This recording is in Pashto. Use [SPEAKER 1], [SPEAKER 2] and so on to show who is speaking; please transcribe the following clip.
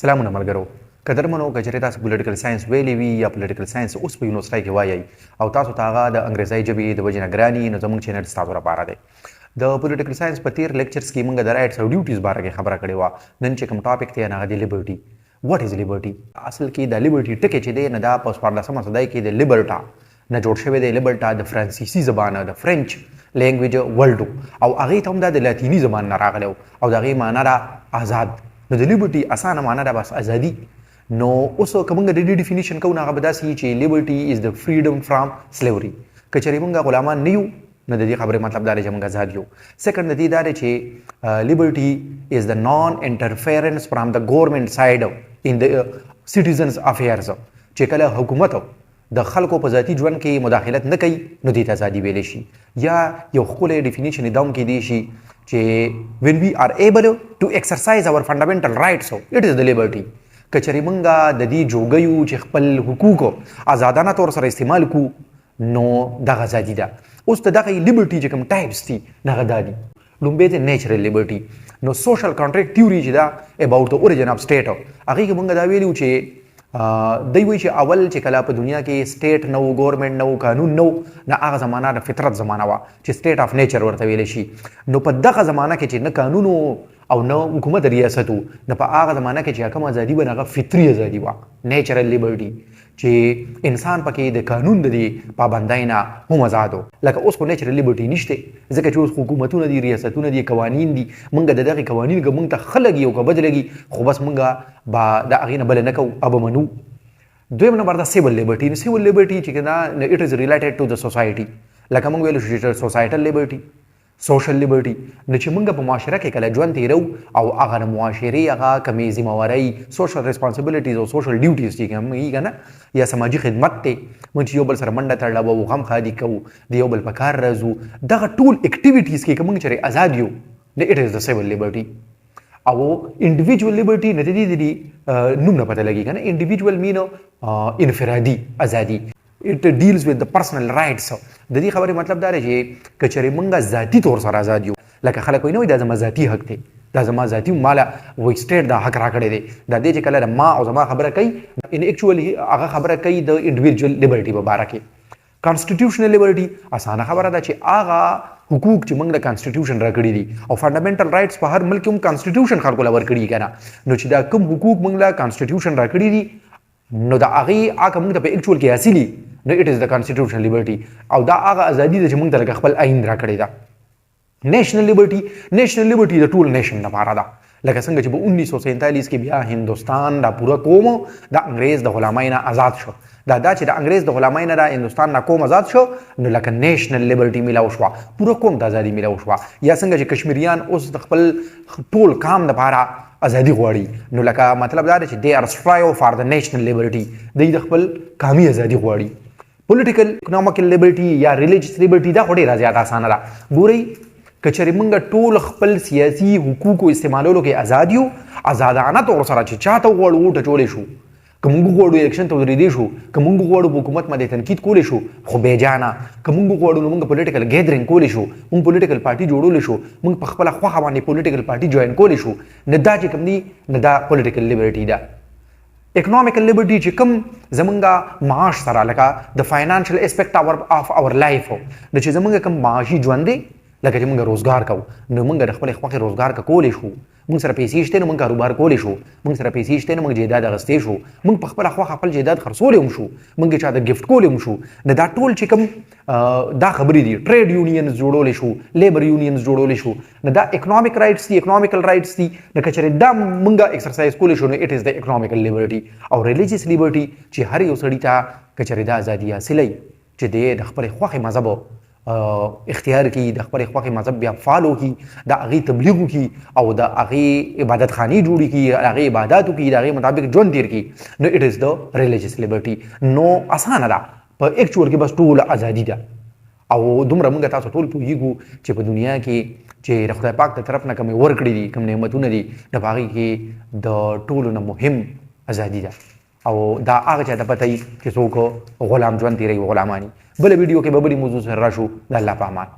[SPEAKER 1] سلامونه ملګرو قدرمنو کچری تاسو پولیټیکل ساينس ویلې وی یا پولیټیکل ساينس اوس په یونیورسيټي کې وایي او تاسو ته هغه د انګریزي ژبې د وجې نه ګراني نو زموږ چینل تاسو لپاره دی د پولیټیکل ساينس په تیر لیکچرز کې موږ د رائټس او ډیوټیز باره کې خبره کړې و نن چې کوم ټاپک دی هغه دی لیبرټي واټ از لیبرټي اصل کې د لیبرټي ټکی چې دی نه دا په 14مه صدۍ کې د لیبرټا نه جوړ شوی دی لیبرټا د فرانسیسي زبانه د فرنچ لینګویج ورلډ او هغه ته هم د لاتینی زبان نه راغلی او د هغې معنی را آزاد نو د لیبرټي اسانه معنی ده بس ازادي نو اوس که موږ د دې ډیفینیشن کوو نو هغه به داسې چې لیبرټي از د فریډم فرام سلیوري که چېرې موږ غلامان نه یو نو د دې خبرې مطلب دا دی چې موږ آزاد یو سیکنډ د دې دا دی چې لیبرټي از د نان انټرفیرنس فرام د ګورمنټ سایډ ان د سټیزنز افیرز چې کله حکومت د خلکو په ذاتي ژوند کې مداخلت نه کوي نو دې ته ازادي ویلی شي یا یو ښکلی ډیفینیشن یې دا هم کیدی شي چې when we are able to exercise our fundamental rights it is the liberty کچری مونږه د دې جوګیو چې خپل حقوق آزادانه طور سره استعمال کو نو دغه ازادي ده اوس د دغه لیبرټي چې کوم ټایپس دي دغه دا دي لومبې د نیچرل لیبرټي نو سوشل کانټریکټ تیوري چې دا اباوټ د اوریجن اف سټیټ هغې کې مونږ دا ویلو چې دوی وایي چې اول چې کله په دنیا کې سټیټ نه و ګورمنټ نه و قانون نه و نه هغه زمانه د فطرت زمانه وه چې سټیټ اف نیچر ورته ویلی شي نو په دغه زمانه کې چې نه قانون او نه حکومت ریاست و نو په هغه زمانه کې چې کوم ازادي وه هغه فطري ازادي وه نیچرل لیبرټي چې انسان پکې د قانون د دې پابندۍ نه هم آزاد و لکه اوس خو نیچرل لیبرټي نشته ځکه چې اوس حکومتونه دي ریاستونه دي قوانین دي موږ د دغې قوانین که موږ ته ښه لګي او که بد لګي خو بس موږ به د هغې نه بله نه کوو او به منو دویم نمبر دا سیول لیبرټي نو سیول لیبرټي چې دا اټ از ریلیټډ ټو د سوسایټي لکه موږ ویلو چې سوسایټل لیبرټي سوشل لیبرټي نو چې موږ په معاشره کې کله ژوند تیرو او هغه د معاشرې هغه کمې ذمهوارۍ سوشل ریسپانسبلیټیز او سوشل ډیوټیز چې کوم وي که نه یا سماجي خدمت دی موږ چې یو بل سره منډه تړله او غم ښادي کوو د یو بل په کار راځو دغه ټول اکټیویټیز کې که موږ چېرې آزاد یو نو اټ از د سیول لیبرټي او انډیویجول لیبرټي نه د دې نوم نه پته لګي که نه انډیویجول مینو انفرادي ازادي it deals with the personal rights د دې خبرې مطلب دا دی چې که چېرې موږ ذاتي طور سره آزاد یو لکه خلک وایي نه وایي دا زما ذاتي حق دی دا زما ذاتي ماله وایي سټیټ دا حق راکړی دی دا دی چې کله د ما او زما خبره کوي ان ایکچولی هغه خبره کوي د انډیویجول لیبرټي په باره کې کانسټیټیوشنل لیبرټي اسانه خبره ده چې هغه حقوق چې موږ د کانسټیټیوشن راکړي دي او فنډامنټل رایټس په هر ملک کې هم کانسټیټیوشن خلکو له ورکړي که نه نو چې دا کوم حقوق موږ له کانسټیټیوشن راکړي دي نو د هغې هغه موږ ته په ایکچوال کې حاصلي نو اټ از د کانسټیټیوشنل لیبرټي او دا هغه ازادي ده چې موږ ته لکه خپل آئین راکړې ده نیشنل لیبرټي د ټول نیشن لپاره ده لکه څنګه چې په 1947 کې بیا هندوستان دا پوره قوم د انګریز د غلامۍ نه آزاد شو دا چې د انګریز د غلامۍ نه د هندوستان نه قوم آزاد شو نو لکه نیشنل لیبرټي میلاو شوه پوره قوم ته ازادي میلاو شوه یا څنګه چې کشمیریان اوس د خپل ټول قام دپاره ازادي غواړي نو لکه مطلب دا دی چې دې آر سټرایو فار د نیشنل لیبرټي دوی د خپل قامي ازادي غواړي پولیټیکل اکنامیکل لیبرټي یا ریلیجس لیبرټي دا خو ډېره زیاته اسانه ده ګورئ که چېرې موږ ټول خپل سیاسي حقوقو استعمالولو کې آزاد یو آزادانه طور سره چې چا ته وغواړو ووټ اچولی شو که موږ وغواړو الیکشن ته ودرېدی شو که موږ وغواړو په حکومت باندې تنقید کولی شو خو بېجانه که موږ وغواړو نو موږ پولیټیکل ګیدرینګ کولی شو موږ پولیټیکل پارټي جوړولی شو موږ په خپله خوښه باندې پولیټیکل پارټي جوین کولی شو نه دا چې کوم دي نه دا پولیټیکل لیبرټي ده اکنامیکل لیبرټي چې کوم زمونږ معاش سره لکه د فاینانشل اسپیکټ اف اور لایف نو چې زمونږ کوم معاشي ژوند دی لکه چې موږ روزګار کوو نو موږ د خپلې خوښې روزګار که کولی شو موږ سره پیسې شته نو موږ کاروبار کولی شو موږ سره پیسې شته نو موږ جایداد اخیستی شو موږ په خپله خوښه خپل جایداد خرڅولی هم شو موږ چا ته ګفټ کولی هم شو نو دا ټول چې کوم دا خبرې دي ټریډ یونینز جوړولی شو لیبر یونینز جوړولی شو نو دا اکنامیک رایټس دي اکنامیکل رایټس دي نو که چېرې دا موږ ایکسرسایز کولی شو نو اټ از د اکنامیکل لیبرټي او ریلیجیس لیبرټي چې هر یو سړي ته که چېرې دا ازادي حاصلی چې دی د خپلې خوښې مذهب اختیار کی د خپل خوښې مذهب بیا فالو کی د هغې تبلیغ کی او د هغې عبادت خانې جوړې کی د هغې عباداتو کی د هغې مطابق ژوند تیر کی نو اټ از د ریلیجس لیبرټي نو اسانه ده په ایکچوال کې بس ټوله ازادي ده او دومره موږ تاسو ټول پوهېږو چې په دنیا کې چې د خدای پاک د طرف نه کومې ورکړي دي کوم نعمتونه دي نو په هغې کې د ټولو نه مهم ازادي ده او دا هغه چا ته پته وي چې څوک غلام ژوند تېروي غلاماني بله ویډیو کې به بلې موضوع سره راشو د الله په امان